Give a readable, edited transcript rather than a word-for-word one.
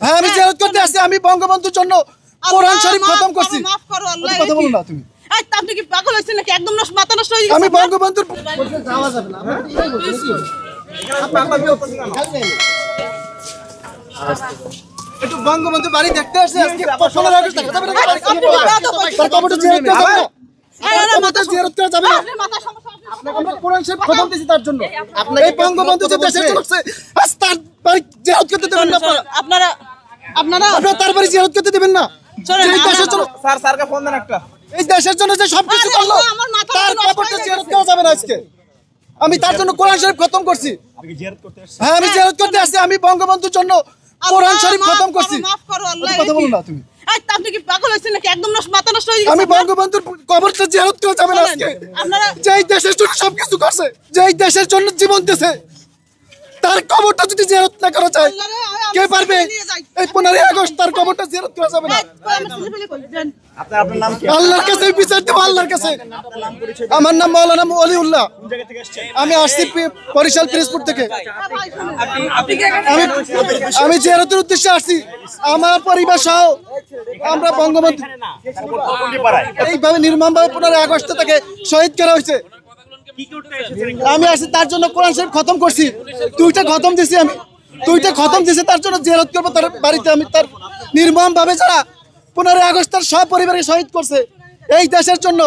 হ্যাঁ আমি জিয়ারত করতে আসছি। আমি বঙ্গবন্ধুর জন্য কোরআন শরীফ খতম করছি। মাফ করো আল্লাহ। কথা বলো না তুমি। এই আপনি কি পাগল হইছেন নাকি? একদম মাথা নষ্ট হয়ে গেছে। আমি বঙ্গবন্ধুর যাওয়া যাবে না। একটু বঙ্গবন্ধু বাড়ি দেখতে আসছে আজকে 15 আগস্ট থেকে যাবে না। তার কবরটা জিয়ারত করা যাবে না। কবরটা জিয়ারত করা যাবে না। আপনার মাথা সমস্যা আছে। আমরা কোরআন শরীফ খতম দিছি তার জন্য। এই বঙ্গবন্ধু যে দেশে চলছে আজ তার বাড়ি জিয়ারত করতে দেবেন না আপনারা। আপনারা আপনারা তার বাড়ি জিয়ারত করতে দেবেন না। শোনেন, এই দেশের জন্য স্যারকে ফোন দেন একটা। এই দেশের জন্য যে সবকিছু আরে করলো আমার মাথা তার নষ্ট হয়ে কবরটা গেছে। জিয়ারত করা যাবে না আজকে। আমি তার জন্য কোরআন শরীফ খতম করছি। হ্যাঁ আমি জিয়ারত করতে আসছি। আমি বঙ্গবন্ধুর জন্য কোরআন শরীফ খতম করছি। মাফ করো আল্লাহ। কথা বলো না তুমি। এই আপনি কি পাগল হইছেন নাকি? একদম মাথা নষ্ট হয়ে গেছে। আমি বঙ্গবন্ধুর কবরটা জিয়ারত করা যাবে না আজকে। আপনারা যেই দেশের জন্য সবকিছু করছে, যেই দেশের জন্য জীবন দিয়েছে, তার কবরটা যদি জিয়ারত না করা যায় কে পারবে? এই 15 আগস্ট তার কবরটা জিয়ারত করা যাবে না। আপনার নাম কি? আল্লাহর কাছে বিচার দেব, আল্লাহর কাছে। আমার নাম মাওলানা ওলিউল্লাহ। আমি আসছি বরিশাল পিরোজপুর থেকে। আমি জিয়ারতের উদ্দেশ্যে আসছি। আমার পরিবার সহ আমরা বঙ্গবন্ধু এইভাবে নির্মমভাবে 15 আগস্ট তাকে শহীদ করা হয়েছে। আমি আসছি তার জন্য কোরআন শরীফ খতম করছি। দুইটা খতম দিছি আমি। দুইটা খতম দিছি তার জন্য জিয়ারত করবো তার বাড়িতে। আমি তার নির্মমভাবে যারা 15 আগস্ট তার সব পরিবারকে শহীদ করছে এই দেশের জন্য